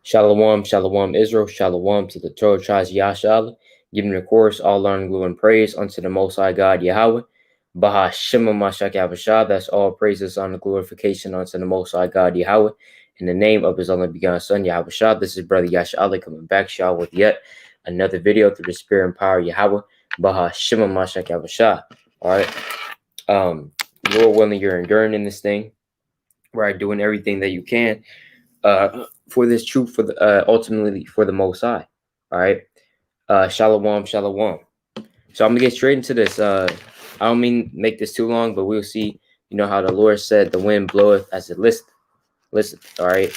Shalom, shalom, Israel, shalom to the 12 tribes Yashal, giving the chorus all honor, glory, and praise unto the Most High God, Yahweh. Baha Shema Mashak Yahweh, that's all praises, honor, glorification unto the Most High God, Yahweh. In the name of his only begotten Son, Yahweh, this is Brother Yashal coming back, y'all, with yet another video through the Spirit and power, Yahweh. Baha Shema Mashak Yahweh. All right. Lord willing, you're enduring in this thing, right? Doing everything that you can for this truth, for the ultimately for the Most High. All right. Shalom, shalom. So I'm gonna get straight into this. I don't mean make this too long, but we'll see. You know how the Lord said, "The wind bloweth as it listeth." Listen. All right.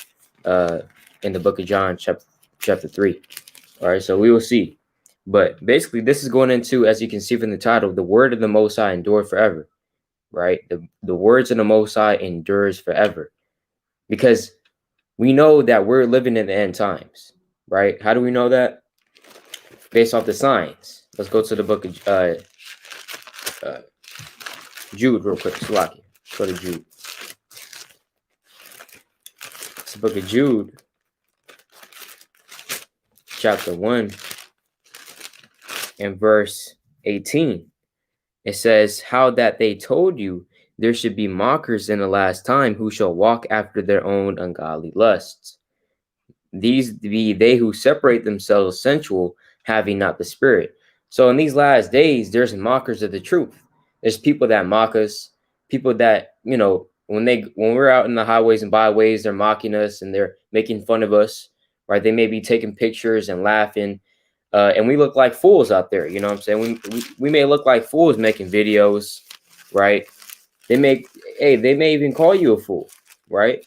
In the book of John, chapter 3. All right. So we will see. But basically, this is going into, as you can see from the title, the word of the Most High endure forever. Right. The words of the Most High endures forever, because we know that we're living in the end times, right? How do we know that? Based off the signs. Let's go to the book of Jude real quick. Salaki. Go to Jude. It's the book of Jude, chapter 1 and verse 18. It says, "How that they told you there should be mockers in the last time who shall walk after their own ungodly lusts. These be they who separate themselves sensual, having not the Spirit." So in these last days, there's mockers of the truth. There's people that mock us, people that, you know, when we're out in the highways and byways, they're mocking us and they're making fun of us, right? They may be taking pictures and laughing, and we look like fools out there. You know what I'm saying? We may look like fools making videos, right? They may even call you a fool, right?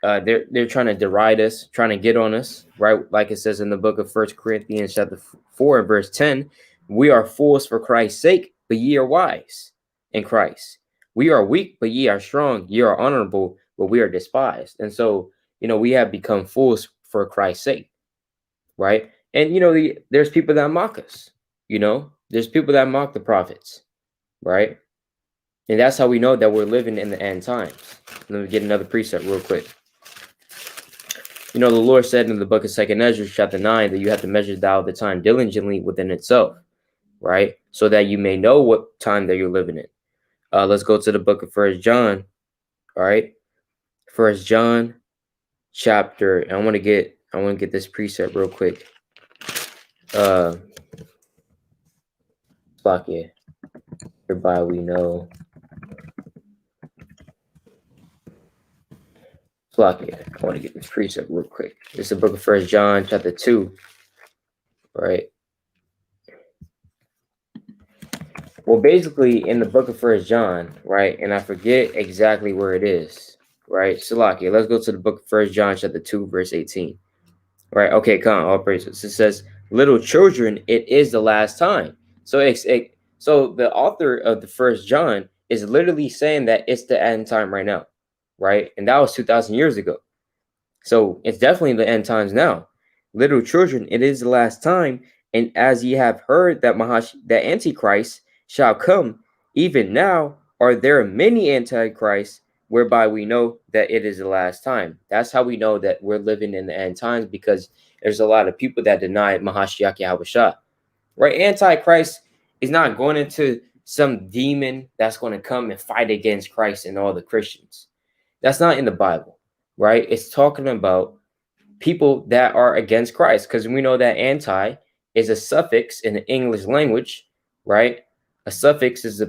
They're trying to deride us, trying to get on us, right? Like it says in the book of 1 Corinthians chapter 4 and verse 10, "We are fools for Christ's sake, but ye are wise in Christ. We are weak, but ye are strong. Ye are honorable, but we are despised." And so, you know, we have become fools for Christ's sake, right? And, you know, there's people that mock us, you know, there's people that mock the prophets, right? And that's how we know that we're living in the end times. Let me get another precept real quick. You know, the Lord said in the book of 2 Ezra, chapter 9, that you have to measure thou the time diligently within itself, right? So that you may know what time that you're living in. Let's go to the book of 1 John, all right? 1 John chapter, I want to get this precept real quick. Block it. Hereby we know. Block it. I want to get this precept real quick. This is the book of 1 John chapter 2, right? Well, basically, in the book of 1 John, right, and I forget exactly where it is, right? Salakia, let's go to the book of 1 John chapter 2, verse 18. Right, okay, come on, all praises. It says, "Little children, it is the last time." So so the author of the 1 John is literally saying that it's the end time right now, right? And that was 2,000 years ago. So it's definitely the end times now. "Little children, it is the last time, and as ye have heard that that Antichrist shall come, even now are there many antichrists, whereby we know that it is the last time." That's how we know that we're living in the end times, because there's a lot of people that deny Mahashiach Yahushua, right? Antichrist is not going into some demon that's going to come and fight against Christ and all the Christians. That's not in the Bible, right? It's talking about people that are against Christ, because we know that anti is a suffix in the English language, right? A suffix is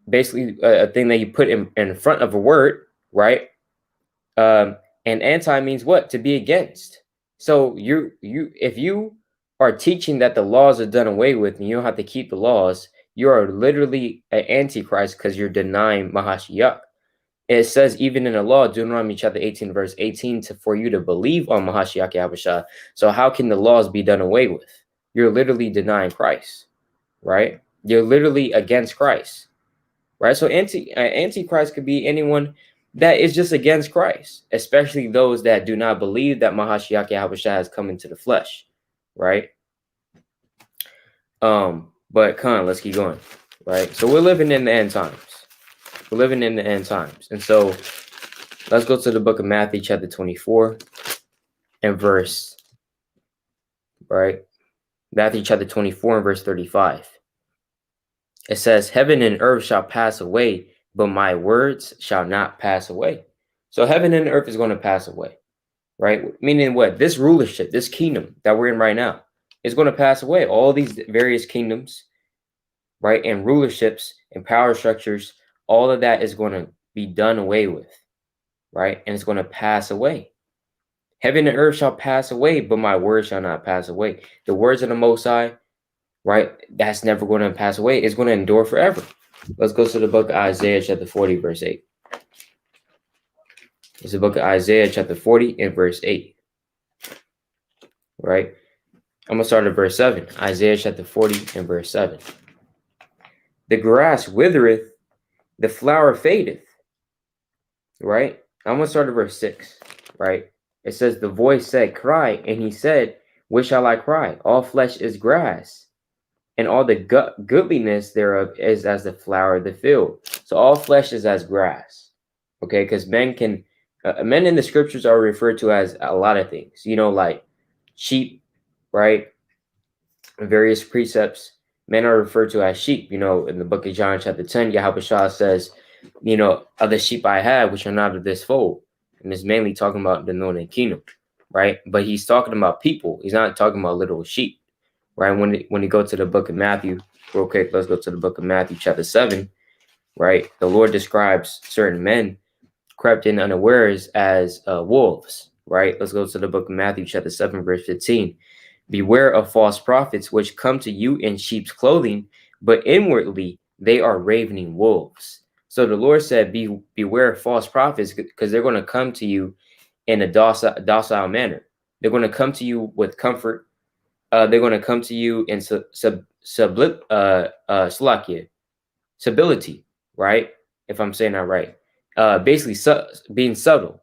basically a thing that you put in front of a word, right? And anti means what? To be against. So if you are teaching that the laws are done away with and you don't have to keep the laws, you are literally an antichrist, because you're denying Mahashiach. It says even in the law, Deuteronomy chapter 18, verse 18, for you to believe on Mahashiach Yahushua. So how can the laws be done away with? You're literally denying Christ, right? You're literally against Christ, right? So antichrist could be anyone that is just against Christ, especially those that do not believe that Mahashiach Yahushua has come into the flesh, right? But let's keep going, right? So we're living in the end times. We're living in the end times. And so let's go to the book of Matthew chapter 24 and verse, right? Matthew chapter 24 and verse 35. It says, heaven and earth shall pass away, but my words shall not pass away. So heaven and earth is going to pass away, right? Meaning what? This rulership, this kingdom that we're in right now is going to pass away. All these various kingdoms, right? And rulerships and power structures, all of that is going to be done away with, right? And it's going to pass away. Heaven and earth shall pass away, but my words shall not pass away. The words of the Most High, right? That's never going to pass away. It's going to endure forever. Let's go to the book of Isaiah chapter 40, verse 8. It's the book of Isaiah chapter 40 and verse 8, right? I'm going to start at verse 7. Isaiah chapter 40 and verse 7. The grass withereth, the flower fadeth, right? I'm going to start at verse 6, right? It says, the voice said, cry, and he said, what shall I cry? All flesh is grass, and all the goodliness thereof is as the flower of the field. So all flesh is as grass, okay? Because men in the scriptures are referred to as a lot of things, like sheep, right? Various precepts. Men are referred to as sheep. In the book of John chapter 10, Yahweh says, other sheep I have, which are not of this fold. And it's mainly talking about the northern kingdom, right? But he's talking about people. He's not talking about literal sheep, right? When you go to the book of Matthew, real quick, let's go to the book of Matthew chapter 7, right? The Lord describes certain men crept in unawares as wolves, right? Let's go to the book of Matthew chapter 7, verse 15. Beware of false prophets, which come to you in sheep's clothing, but inwardly they are ravening wolves. So the Lord said, beware of false prophets, because they're going to come to you in a docile manner. They're going to come to you with comfort. They're going to come to you in stability, right? If I'm saying that right. Basically being subtle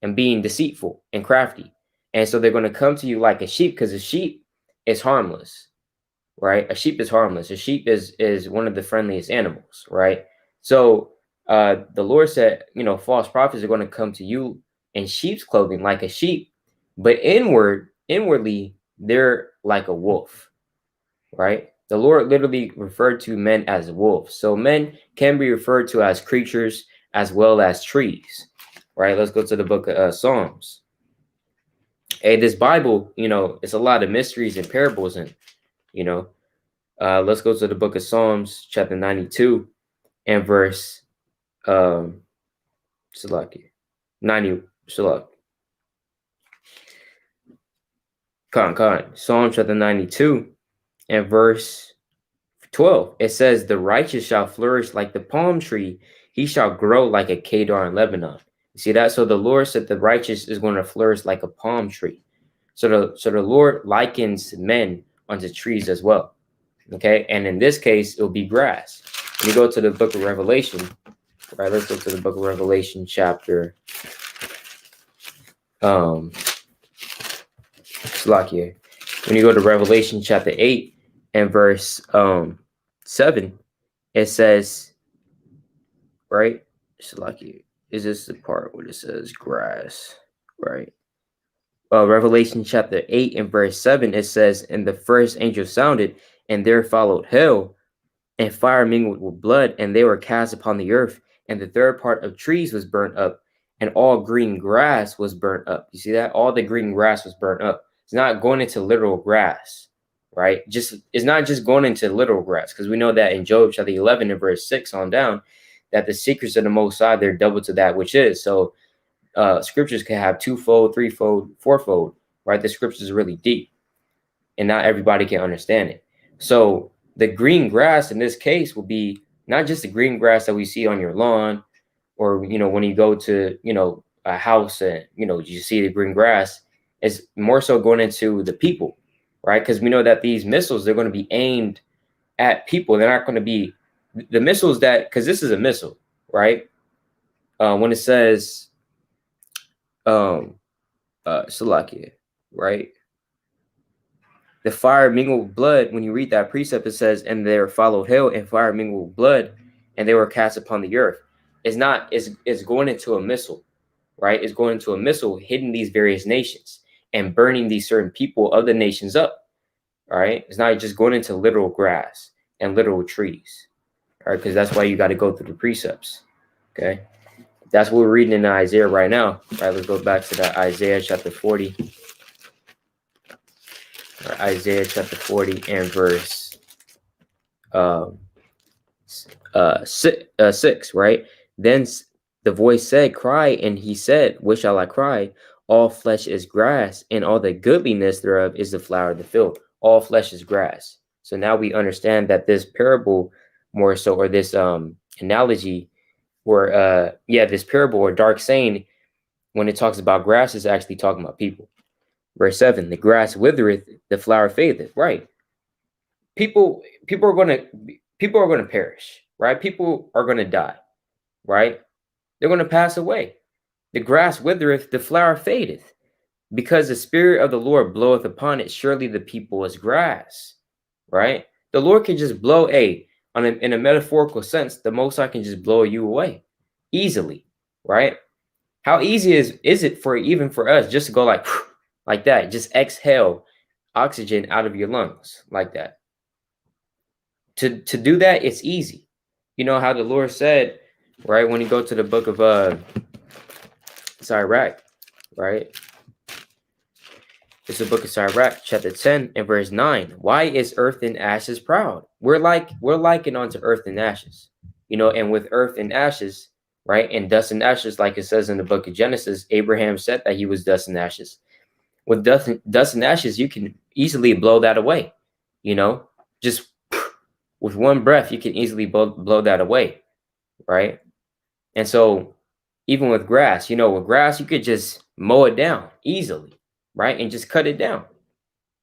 and being deceitful and crafty. And so they're going to come to you like a sheep, because a sheep is harmless, right? A sheep is harmless. A sheep is one of the friendliest animals, right? So the Lord said, false prophets are going to come to you in sheep's clothing like a sheep, but inwardly, they're like a wolf, right? The Lord literally referred to men as wolves. So men can be referred to as creatures as well as trees, right? Let's go to the book of Psalms. Hey, this Bible, it's a lot of mysteries and parables in, let's go to the book of Psalms, chapter 92 and verse, 90, Psalm chapter 92 and verse 12. It says, the righteous shall flourish like the palm tree. He shall grow like a Khadar in Lebanon. You see that? So the Lord said the righteous is going to flourish like a palm tree. So the Lord likens men unto trees as well. Okay. And in this case, it'll be grass. When you go to the book of Revelation, right? Let's go to the book of Revelation chapter. When you go to Revelation chapter 8 and verse 7, it says, right? Is this the part where it says grass, right? Revelation chapter 8 and verse 7, it says, and the first angel sounded, and there followed hell, and fire mingled with blood, and they were cast upon the earth, and the third part of trees was burnt up, and all green grass was burnt up. You see that? All the green grass was burnt up. It's not going into literal grass, right? It's not just going into literal grass, because we know that in Job chapter 11 and verse 6 on down, that the secrets of the Most High, they're double to that which is. So scriptures can have twofold, threefold, fourfold, right? The scriptures are really deep, and not everybody can understand it. So the green grass in this case will be not just the green grass that we see on your lawn, or when you go to a house and you see the green grass. It's more so going into the people, right? Because we know that these missiles, they're going to be aimed at people. They're not going to be the missiles because this is a missile, right? When it says Salakia, right? The fire mingled with blood. When you read that precept, it says, and there followed hell, and fire mingled with blood, and they were cast upon the earth. It's going into a missile, right? It's going into a missile hitting these various nations. and burning these certain people of the nations up. All right. It's not just going into literal grass and literal trees. All right. Because that's why you got to go through the precepts. Okay. That's what we're reading in Isaiah right now. All right. Let's go back to that Isaiah chapter 40. Right, Isaiah chapter 40 and verse 6, right? Then the voice said, cry, and he said, what shall I cry? All flesh is grass, and all the goodliness thereof is the flower of the field. All flesh is grass. So now we understand that this parable more so, or this analogy, or this parable or dark saying, when it talks about grass, is actually talking about people. Verse 7, the grass withereth, the flower fadeth. Right. People are going to perish, right? People are going to die, right? They're going to pass away. The grass withereth, the flower fadeth, because the spirit of the Lord bloweth upon it. Surely the people is grass, right? The Lord can just blow in a metaphorical sense. The Most High can just blow you away easily, right? How easy is it for even for us just to go like that, just exhale oxygen out of your lungs like that? To do that, it's easy. You know how the Lord said, right, when you go to the book of Sirach, right? It's the book of Sirach, chapter 10 and verse 9. Why is earth and ashes proud? We're likened unto earth and ashes, you know, and with earth and ashes, right, and dust and ashes, like it says in the book of Genesis, Abraham said that he was dust and ashes. With dust and ashes, you can easily blow that away, you know, just with one breath, you can easily blow that away, right? And so even with grass, you know, with grass, you could just mow it down easily, right? And just cut it down.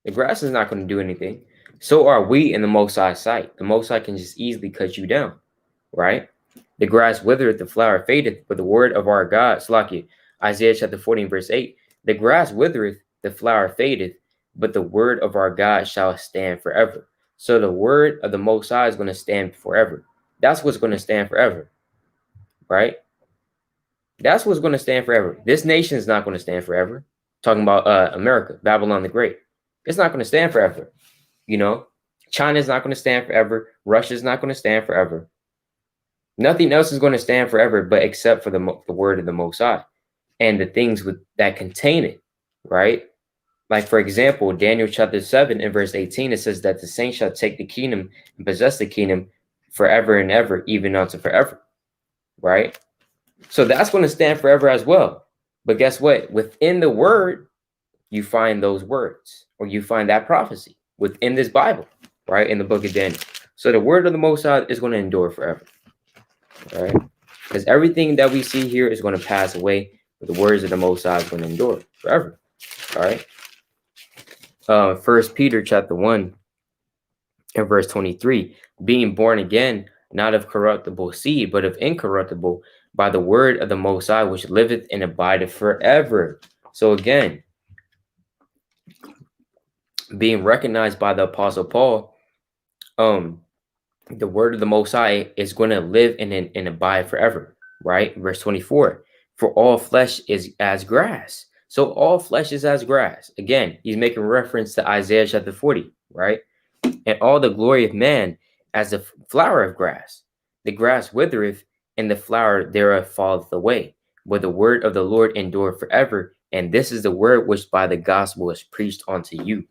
The grass is not going to do anything. So are we in the Most High's sight. The Most High can just easily cut you down, right? The grass withereth, the flower fadeth, but the word of our God, Slaki, Isaiah chapter 14, verse 8, the grass withereth, the flower fadeth, but the word of our God shall stand forever. So the word of the Most High is going to stand forever. That's what's going to stand forever, right? That's what's going to stand forever. This nation is not going to stand forever. Talking about America, Babylon the Great. It's not going to stand forever. You know, China is not going to stand forever. Russia is not going to stand forever. Nothing else is going to stand forever, but except for the word of the Most High and the things that contain it, right? Like, for example, Daniel chapter 7 and verse 18, it says that the saints shall take the kingdom and possess the kingdom forever and ever, even unto forever, right? So that's going to stand forever as well. But guess what? Within the word, you find those words, or you find that prophecy within this Bible, right? In the book of Daniel. So the word of the Most High is going to endure forever, right? Because everything that we see here is going to pass away, but the words of the Most High is going to endure forever, all right? 1 Peter chapter 1 and verse 23, being born again, not of corruptible seed, but of incorruptible, by the word of the Most High, which liveth and abideth forever. So again, being recognized by the Apostle Paul, the word of the Most High is going to live and abide forever, right? Verse 24, for all flesh is as grass. So all flesh is as grass. Again, he's making reference to Isaiah chapter 40, right? And all the glory of man as the flower of grass. The grass withereth, and the flower thereof falleth away. But the word of the Lord endureth forever. And this is the word which by the gospel is preached unto you.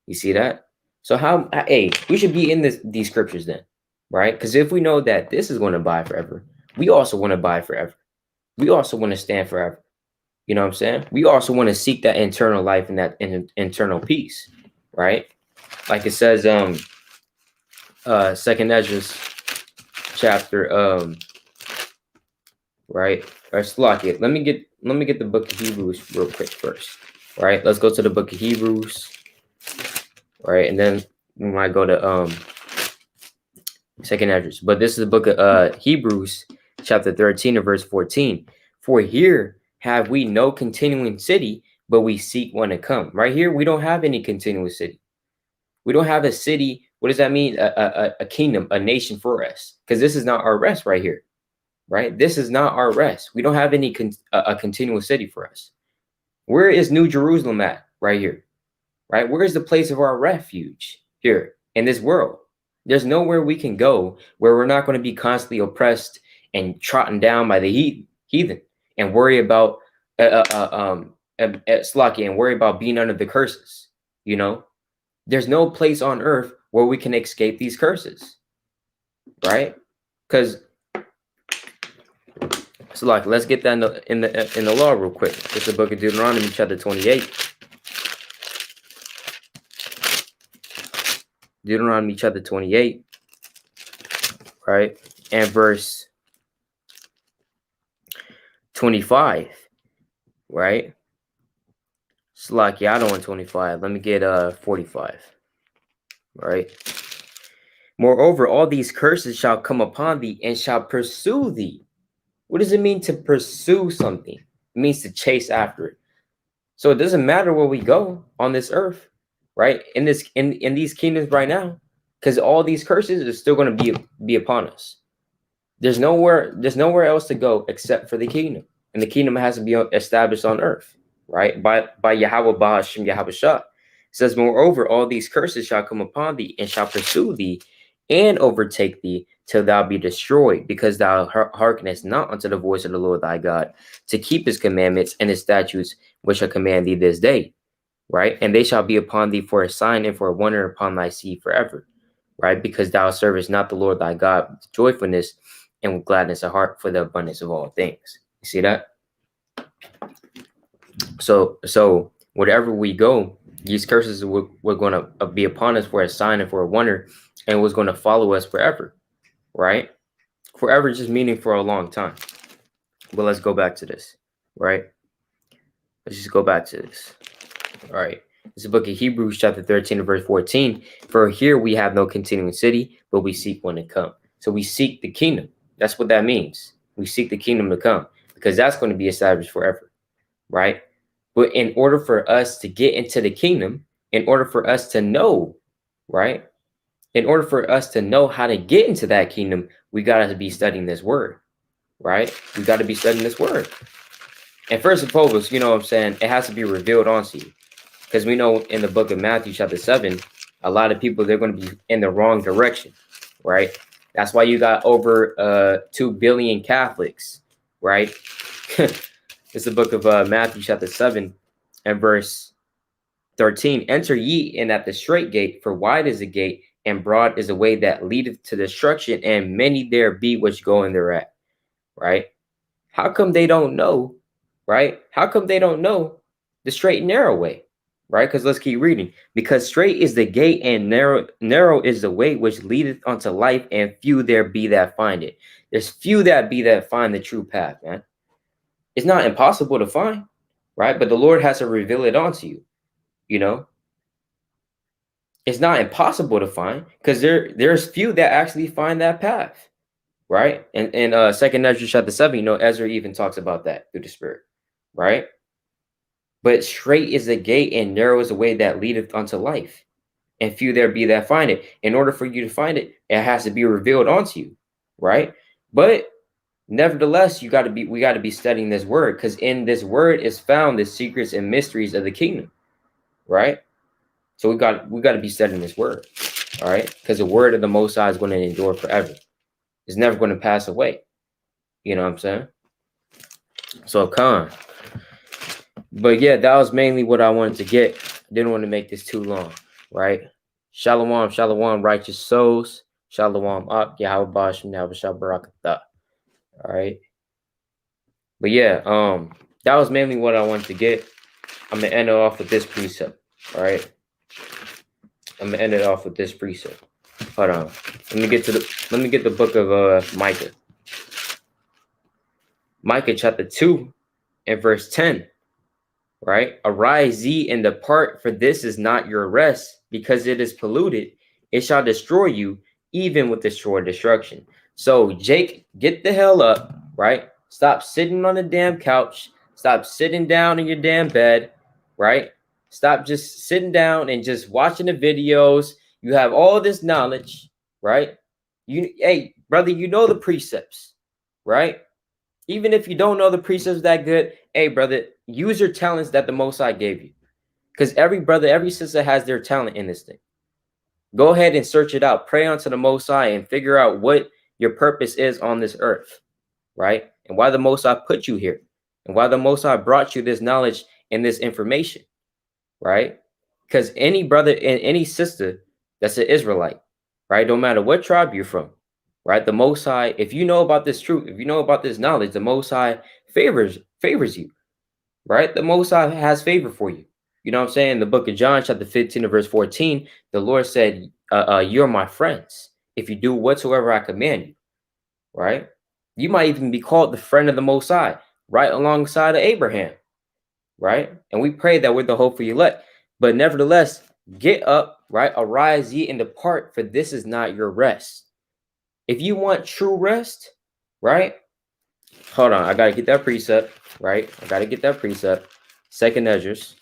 You see that? So we should be in these scriptures then, right? Because if we know that this is going to abide forever, we also want to abide forever. We also want to stand forever. You know what I'm saying? We also want to seek that eternal life and that internal peace, right? Like it says, Second Ezra chapter, right? Or Slakia. Let me get the book of Hebrews real quick first, right? Let's go to the book of Hebrews, right? And then we might go to Second Ezra. But this is the book of Hebrews, chapter 13 and verse 14. For here have we no continuing city, but we seek one to come. Right here, we don't have any continuous city. We don't have a city. What does that mean? A kingdom, a nation for us. Because this is not our rest right here, right? This is not our rest. We don't have any a continuous city for us. Where is New Jerusalem at? right here, right? Where is the place of our refuge here in this world? There's nowhere we can go where we're not going to be constantly oppressed and trodden down by the heathen and worry about Slacky and worry about being under the curses. You know, there's no place on earth where we can escape these curses, right? Because Slacky, let's get that in the law real quick. It's the book of Deuteronomy, chapter 28. Deuteronomy chapter 28, right? And verse 25, right? Slacky, I don't want 25. Let me get 45, right? Moreover, all these curses shall come upon thee and shall pursue thee. What does it mean to pursue something? It means to chase after it. So it doesn't matter where we go on this earth, right? In these kingdoms right now, because all these curses are still going to be upon us. There's nowhere else to go except for the kingdom, and the kingdom has to be established on earth, right? By Yahweh Bahashim Yahweh Shah. It says, moreover, all these curses shall come upon thee and shall pursue thee and overtake thee till thou be destroyed, because thou hearkenest not unto the voice of the Lord thy God, to keep his commandments and his statutes, which I command thee this day, right? And they shall be upon thee for a sign and for a wonder upon thy seed forever, right? Because thou servest not the Lord thy God with joyfulness and with gladness of heart for the abundance of all things. You see that? So wherever we go, these curses were going to be upon us for a sign and for a wonder, and was going to follow us forever, right? Forever just meaning for a long time. But let's go back to this, right? Let's just go back to this. All right. It's the book of Hebrews, chapter 13, verse 14. For here we have no continuing city, but we seek one to come. So we seek the kingdom. That's what that means. We seek the kingdom to come, because that's going to be established forever, right? But in order for us to get into the kingdom, in order for us to know, right? In order for us to know how to get into that kingdom, we got to be studying this word, right? We got to be studying this word. And first and foremost, you know what I'm saying? It has to be revealed onto you. Because we know in the book of Matthew, chapter 7, a lot of people, they're going to be in the wrong direction, right? That's why you got over 2 billion Catholics, right? It's the book of Matthew, chapter 7, and verse 13. Enter ye in at the straight gate, for wide is the gate, and broad is the way that leadeth to destruction, and many there be which go in thereat, right? How come they don't know, right? How come they don't know the straight and narrow way, right? Because let's keep reading. Because straight is the gate, and narrow is the way which leadeth unto life, and few there be that find it. There's few that be that find the true path, man. It's not impossible to find, right? But the Lord has to reveal it onto you, you know? It's not impossible to find, because there's few that actually find that path, right? And in Second Ezra chapter 7, you know, Ezra even talks about that through the Spirit, right? But straight is the gate, and narrow is the way that leadeth unto life, and few there be that find it. In order for you to find it, it has to be revealed onto you, right? But nevertheless, we got to be studying this word, because in this word is found the secrets and mysteries of the kingdom, right? So we got to be studying this word, all right? Because the word of the Most High is going to endure forever. It's never going to pass away. You know what I'm saying? So come. But yeah, that was mainly what I wanted to get. I didn't want to make this too long, right? Shalom, shalom, righteous souls. Shalom, up, Yahweh Bashim, Yahweh Shabarakatah. All right. But yeah, that was mainly what I wanted to get. I'm gonna end it off with this precept. All right. I'm gonna end it off with this precept. Hold on. Let me get the book of Micah. Micah chapter 2 and verse 10. Right? Arise ye and depart, for this is not your rest, because it is polluted. It shall destroy you, even with destruction. So, Jake, get the hell up, right? Stop sitting on the damn couch. Stop sitting down in your damn bed, right? Stop just sitting down and just watching the videos. You have all this knowledge, right? Hey, brother, you know the precepts, right? Even if you don't know the precepts that good, hey, brother, use your talents that the Most High gave you. Because every brother, every sister has their talent in this thing. Go ahead and search it out. Pray unto the Most High and figure out what your purpose is on this earth, right? And why the Most High put you here, and why the Most High brought you this knowledge and this information, right? Because any brother and any sister that's an Israelite, right? No matter what tribe you're from, right? The Most High, if you know about this truth, if you know about this knowledge, the Most High favors you, right? The Most High has favor for you. You know what I'm saying? In the book of John, chapter 15 and verse 14, the Lord said, you're my friends if you do whatsoever I command you, right? You might even be called the friend of the Most High, right alongside of Abraham, right? And we pray that we're the hope for you elect. But nevertheless, get up, right? Arise ye and depart, for this is not your rest. If you want true rest, right? Hold on, I gotta get that precept, right? I gotta get that precept. Second Esdras,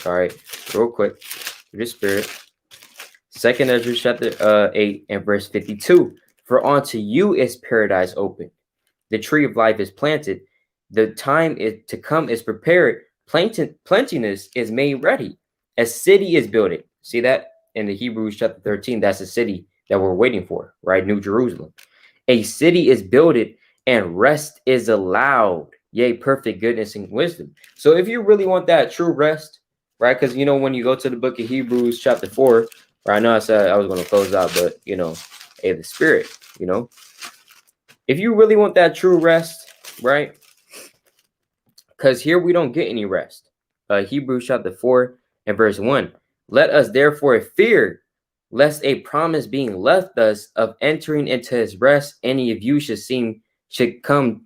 all right, real quick, through the Spirit. Second Esdras chapter 8 and verse 52. For unto you is paradise open. The tree of life is planted. The time is to come is prepared. Plentiness is made ready. A city is builded. See that in the Hebrews chapter 13? That's the city that we're waiting for, right? New Jerusalem. A city is builded and rest is allowed. Yea, perfect goodness and wisdom. So if you really want that true rest, right? Because, you know, when you go to the book of Hebrews chapter 4, right? I know I said I was going to close out, but, you know, hey, the Spirit, you know, if you really want that true rest, right? Because here we don't get any rest. Hebrews chapter 4 and verse 1. Let us therefore fear, lest a promise being left us of entering into his rest, any of you should seem to come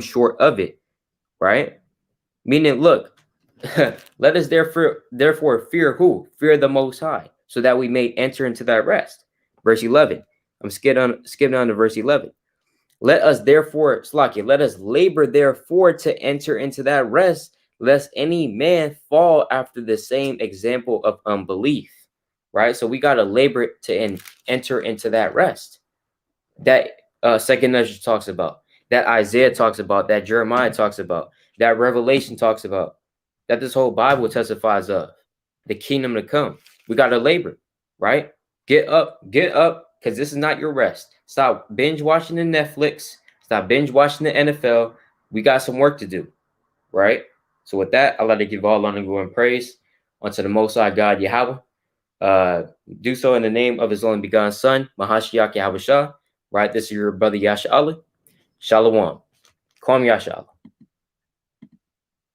short of it, right? Meaning, look, let us therefore fear who? Fear the Most High, so that we may enter into that rest. Verse 11. I'm skipping on to verse 11. Let us therefore, let us labor therefore to enter into that rest, lest any man fall after the same example of unbelief, right? So we got to labor to enter into that rest that Second Ezra talks about, that Isaiah talks about, that Jeremiah talks about, that Revelation talks about, that this whole Bible testifies of, the kingdom to come. We got to labor, right? Get up, because this is not your rest. Stop binge watching the Netflix. Stop binge watching the NFL. We got some work to do, right? So with that, I'd like to give all honor, glory, and praise unto the Most High God, Yahweh. Do so in the name of his only begotten Son, Mahashiach Yahweh Shah. Right, this is your brother Yasha Allah. Shalom. Kwam Yasha Allah.